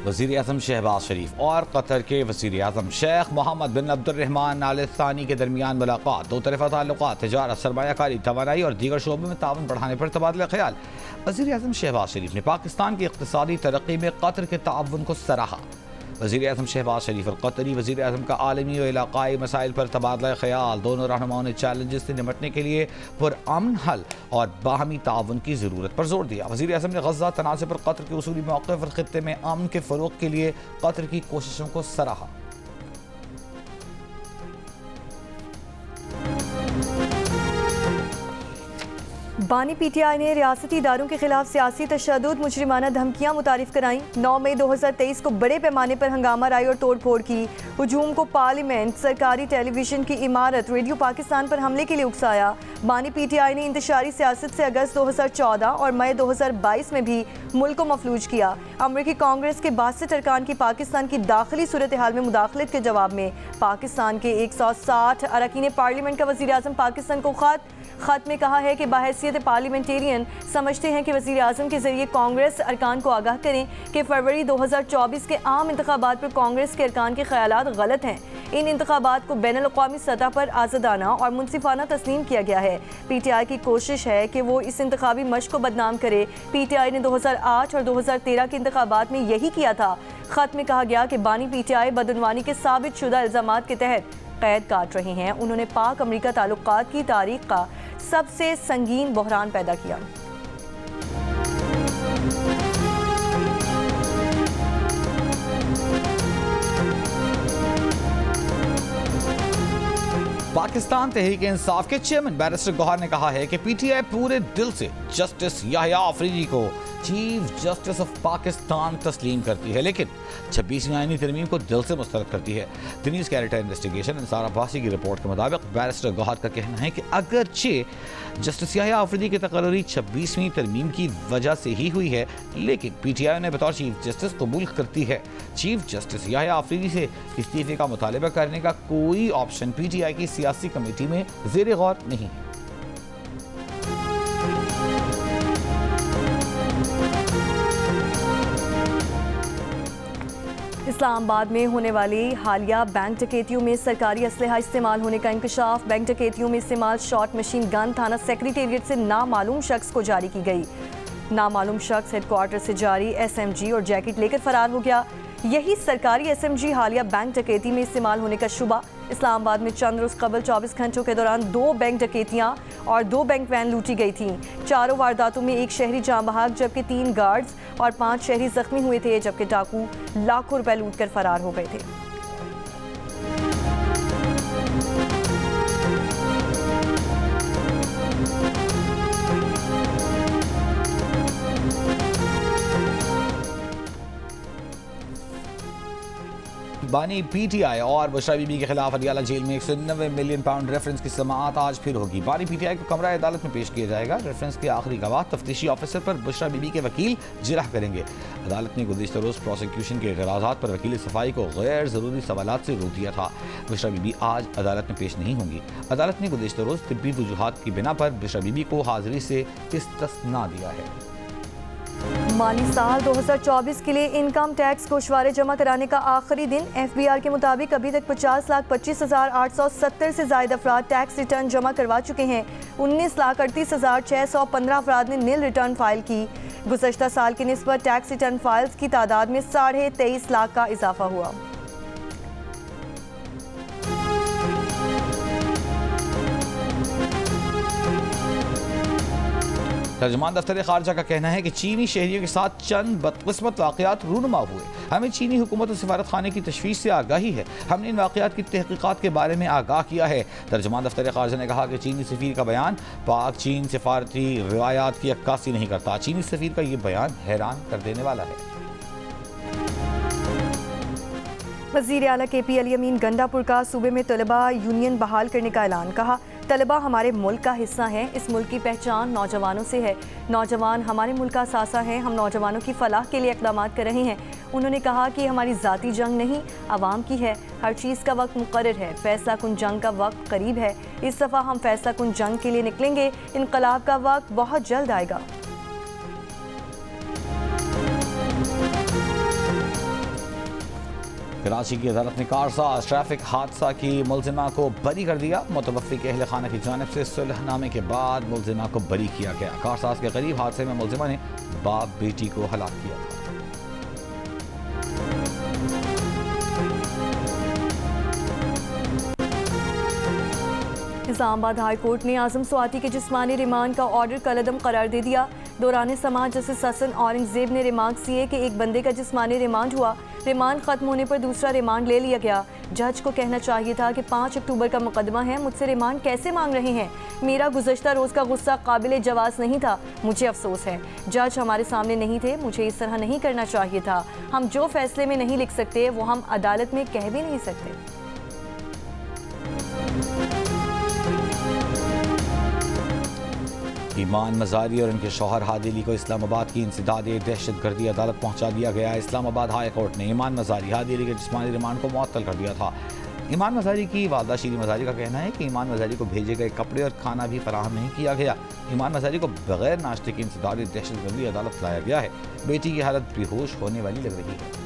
वज़ीर आज़म शहबाज शरीफ और कतर के वज़ीर आज़म शेख मोहम्मद बिन अब्दुर्रहमान आल थानी के दरमियान मुलाकात। दो तरफ़ा ताल्लुकात, तिजारत, सरमायाकारी, तवानाई और दीगर शोबों में ताउन बढ़ाने पर तबादला ख्याल। वज़ीर आज़म शहबाज शरीफ ने पाकिस्तान की इक़्तिसादी तरक्की में कतर के ताउन को सराहा। वज़ीर आज़म शहबाज शरीफ और कतरी वज़ीर आज़म का आलमी और इलाक़ाई मसाइल पर तबादला ख्याल। दोनों रहनुमाओं ने चैलेंजेस से निपटने के लिए पुरअमन हल और बाहमी ताउन की ज़रूरत पर जोर दिया। वज़ीर आज़म ने गज़ा तनाज़े पर कतर के उसूली मौक़िफ़ और ख़ित्ते में अमन के फ़रोग़ के लिए कतर की कोशिशों को सराहा। बानी पीटीआई ने रियासती इदारों के खिलाफ सियासी तशद्दुद, मुजरिमाना धमकियां मुतारिफ कराईं। 9 मई 2023 को बड़े पैमाने पर हंगामा राई और तोड़ फोड़ की। हुजूम को पार्लियामेंट, सरकारी टेलीविजन की इमारत, रेडियो पाकिस्तान पर हमले के लिए उकसाया। बानी पीटीआई ने इंतशारी सियासत से अगस्त 2014 और मई 2022 में भी मुल्क को मफलूज किया। अमरीकी कांग्रेस के 62 अरकान की पाकिस्तान की दाखिली सूरत हाल में मुदाखलत के जवाब में पाकिस्तान के 160 अरकान पार्लियामेंट का वज़ीर आज़म पाकिस्तान को खत में कहा है कि बाहैसियत पार्लियामेंटेरियन समझते हैं कि वज़ीर आज़म के जरिए कांग्रेस अरकान को आगाह करें कि फरवरी 2024 के आम इंतखाबात पर कांग्रेस के अरकान के ख्यालात गलत हैं। इन इंतखाबात को बैनुल अक़वामी सतह पर आज़ादाना और मुनसिफाना तस्लीम किया गया है। पीटीआई की कोशिश है कि वो इस इंतखाबी मश्क को बदनाम करे। पीटीआई ने 2008 और 2013 के इंतखाबात में यही किया था। खत में कहा गया कि बानी पीटीआई बदउनवानी के साबित शुदा इल्ज़ामात के तहत कैद काट रहे हैं। उन्होंने पाक अमरीका ताल्लुकात की तारीख का सबसे संगीन बहरान पैदा किया। पाकिस्तान तहरीक इंसाफ के चेयरमैन बैरिस्टर गौहर ने कहा है कि पीटीआई पूरे दिल से जस्टिस याहिया आफरीदी को चीफ जस्टिस ऑफ पाकिस्तान तस्लीम करती है, लेकिन 26वीं आईनी तरमीम को दिल से मुस्तरद करती है। दिनीज कैरेटा इन्वेस्टिगेशन इंसार अब्बासी की रिपोर्ट के मुताबिक बैरिस्टर गौहर का कहना है कि अगरचे जस्टिस याहिया आफरीदी की तकर्री 26वीं तरमीम की वजह से ही हुई है, लेकिन पीटीआई ने बतौर चीफ जस्टिस कबूल करती है। चीफ जस्टिस याहिया आफरीदी से इस्तीफे का मुतालबा करने का कोई ऑप्शन पीटीआई की सियासी कमेटी में ज़ेर गौर नहीं है। इस्लामाबाद में होने वाली हालिया बैंक डकैतियों में सरकारी असलहा इस्तेमाल होने का इंकशाफ। बैंक डकैतियों में इस्तेमाल शॉट मशीन गन थाना सेक्रेटेरिएट से नामालूम शख्स को जारी की गई। नामालूम शख्स हेडक्वार्टर से जारी SMG और जैकेट लेकर फरार हो गया। यही सरकारी SMG हालिया बैंक डकैती में इस्तेमाल होने का शुबा। इस्लामाबाद में चंद रोज़ कबल 24 घंटों के दौरान 2 बैंक डकैतियाँ और 2 बैंक वैन लूटी गई थीं। चारों वारदातों में 1 शहरी जाँ बहक जबकि 3 गार्ड्स और 5 शहरी जख्मी हुए थे, जबकि डाकू लाखों रुपए लूट कर फरार हो गए थे। बानी पीटीआई और बुशरा बीबी के खिलाफ अडियाला जेल में 190 मिलियन पाउंड रेफरेंस की समाअत आज फिर होगी। बानी पीटीआई को कमरा अदालत में पेश किया जाएगा। रेफरेंस के आखिरी गवाह तफ्तीशी ऑफिसर पर बुशरा बीबी के वकील जिरह करेंगे। अदालत ने गुज़िश्ता रोज़ प्रोसिक्यूशन के एतराज़ात पर वकील सफाई को गैर ज़रूरी सवालात से रोक दिया था। बुशरा बीबी आज अदालत में पेश नहीं होंगी। अदालत ने गुज़िश्ता रोज़ तिब्बी वजूहात की बिना पर बुशरा बीबी को हाजिरी से इस्तिस्ना दिया है। माली साल 2024 के लिए इनकम टैक्स गोशवारे जमा कराने का आखिरी दिन। FBR के मुताबिक अभी तक 50,25,870 से ज़ायद अफराद टैक्स रिटर्न जमा करवा चुके हैं। 19,38,615 अफराद ने नील रिटर्न फाइल की। गुज़श्ता साल की निस्बत टैक्स रिटर्न फाइल्स की तादाद में 23.5 लाख का इजाफा हुआ। तर्जुमान दफ्तर खारजा का कहना है कि चीनी शहरियों के साथ चंद बदकिस्मत वाक़यात रूनुमा हुए। हमें चीनी हुकूमत और सिफारत खाने की तशवीश से आगाही है। हमने इन वाक़यात की तहक़ीक़ात के बारे में आगाह किया है। तर्जुमान दफ्तर खारजा ने कहा कि चीनी सफ़ीर का बयान पाक चीन सिफारती रिवायात की अक्कासी नहीं करता। चीनी सफ़ीर का ये बयान हैरान कर देने वाला है। वज़ीर आला KP अली अमीन गंडापुर का सूबे में तलबा यूनियन बहाल करने का ऐलान। कहा, तलबा हमारे मुल्क का हिस्सा हैं। इस मुल्क की पहचान नौजवानों से है। नौजवान हमारे मुल्क का असासा है। हम नौजवानों की फलाह के लिए इक़दाम कर रहे हैं। उन्होंने कहा कि हमारी ज़ाती जंग नहीं, आवाम की है। हर चीज़ का वक्त मुकर्रर है। फैसला कुन जंग का वक्त करीब है। इस दफ़ा हम फैसला कुन जंग के लिए निकलेंगे। इनकलाब का वक्त बहुत जल्द आएगा। कराची की अदालत ने कारसाज ट्रैफिक हादसा की मुलजिमा को बरी कर दिया। मुतवफ़्फ़ी के अहल खाना की जानिब से सुलहनामे के बाद मुलजिमा को बरी किया गया। कारसाज के करीब हादसे में मुलजिमा ने बाप बेटी को हलाक किया था। इस्लामाबाद हाई कोर्ट ने आजम स्वाति के जिस्मानी रिमांड का ऑर्डर कलअदम करार दे दिया। दौरान समाअत जस्टिस हसन औरंगजेब ने रिमार्क्स दिए कि एक बंदे का जिस्मानी रिमांड हुआ, रिमांड खत्म होने पर दूसरा रिमांड ले लिया गया। जज को कहना चाहिए था कि 5 अक्टूबर का मुकदमा है, मुझसे रिमांड कैसे मांग रहे हैं। मेरा गुज़श्ता रोज़ का गुस्सा काबिल जवाज़ नहीं था, मुझे अफसोस है। जज हमारे सामने नहीं थे, मुझे इस तरह नहीं करना चाहिए था। हम जो फैसले में नहीं लिख सकते वो हम अदालत में कह भी नहीं सकते। ईमान मजारी और उनके शौहर हादी अली को इस्लामाबाद की इंसदाद दहशतगर्दी अदालत पहुंचा दिया गया। इस्लामाबाद हाई कोर्ट ने ईमान मजारी हादी अली के जिस्मानी रिमांड को मुअत्तल कर दिया था। ईमान मजारी की वालदा शीरी मजारी का कहना है कि ईमान मजारी को भेजे गए कपड़े और खाना भी फराहम नहीं किया गया। ईमान मजारी को बगैर नाश्ते की इंसदाद दहशतगर्दी अदालत लाया गया है। बेटी की हालत बेहोश होने वाली लग रही है।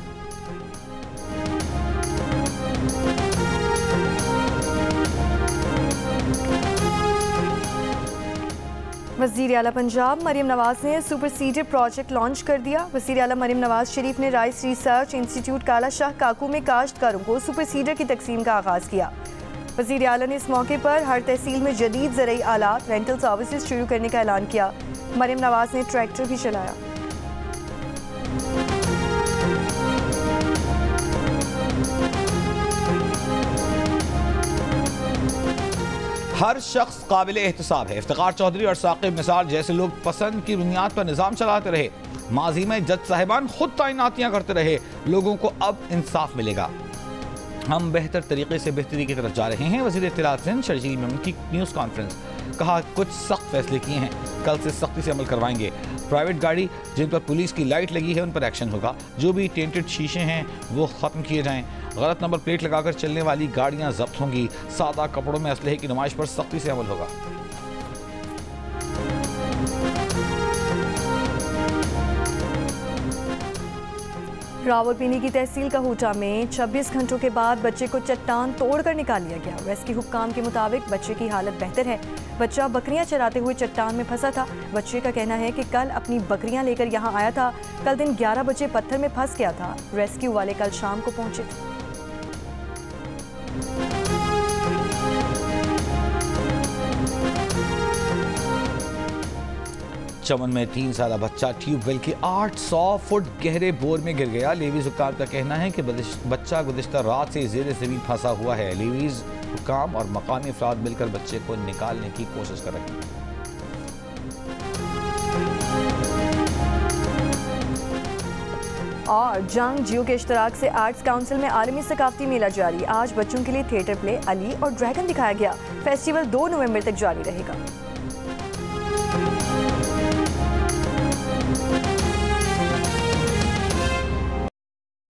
वज़ीर आला पंजाब मरीम नवाज ने सुपर सीडर प्रोजेक्ट लॉन्च कर दिया। वज़ीर आला मरीम नवाज शरीफ ने राइस रिसर्च इंस्टीट्यूट काला शाह काकू में काश्तकारों को सुपर सीडर की तकसीम का आगाज़ किया। वज़ीर आला ने इस मौके पर हर तहसील में जदीद ज़रई आलात रेंटल सर्विसेज शुरू करने का ऐलान किया। मरीम नवाज ने ट्रैक्टर भी चलाया। हर शख्स काबिल एहतसाब है। इफ्तिखार चौधरी और साकिब निसार जैसे लोग पसंद की बुनियाद पर निज़ाम चलाते रहे। माजी में जज साहिबान खुद तैनातियां करते रहे। लोगों को अब इंसाफ मिलेगा। हम बेहतर तरीके से बेहतरी की तरफ जा रहे हैं। वज़ीर इत्तलात सिंध शर्जील मेमन की न्यूज़ कॉन्फ्रेंस, कहा कुछ सख्त फैसले किए हैं, कल से सख्ती से अमल करवाएंगे। प्राइवेट गाड़ी जिन पर पुलिस की लाइट लगी है उन पर एक्शन होगा। जो भी टेंटेड शीशे हैं वो ख़त्म किए जाएं। गलत नंबर प्लेट लगाकर चलने वाली गाड़ियां जब्त होंगी। सादा कपड़ों में असलहे की नुमाइश पर सख्ती से अमल होगा। रावलपिंडी की तहसील कहूटा में 26 घंटों के बाद बच्चे को चट्टान तोड़कर निकाल लिया गया। रेस्क्यू हुक्काम के मुताबिक बच्चे की हालत बेहतर है। बच्चा बकरियां चराते हुए चट्टान में फंसा था। बच्चे का कहना है कि कल अपनी बकरियां लेकर यहां आया था। कल दिन 11 बजे पत्थर में फंस गया था। रेस्क्यू वाले कल शाम को पहुंचे थे। चमन में 3 साला बच्चा ट्यूबवेल के 800 फुट गहरे बोर में गिर गया। लेवीज हुक्काम का कहना है कि बच्चा गुज़िश्ता रात से ज़ेरे ज़मीन फंसा हुआ है। लेवीज हुक्काम और मकामी अफराद मिलकर बच्चे को निकालने की कोशिश कर रहे हैं। और जंग जियो के इश्तराक से आर्ट्स काउंसिल में आलमी सकाफती मेला जारी। आज बच्चों के लिए थिएटर प्ले अली और ड्रैगन दिखाया गया। फेस्टिवल 2 नवंबर तक जारी रहेगा।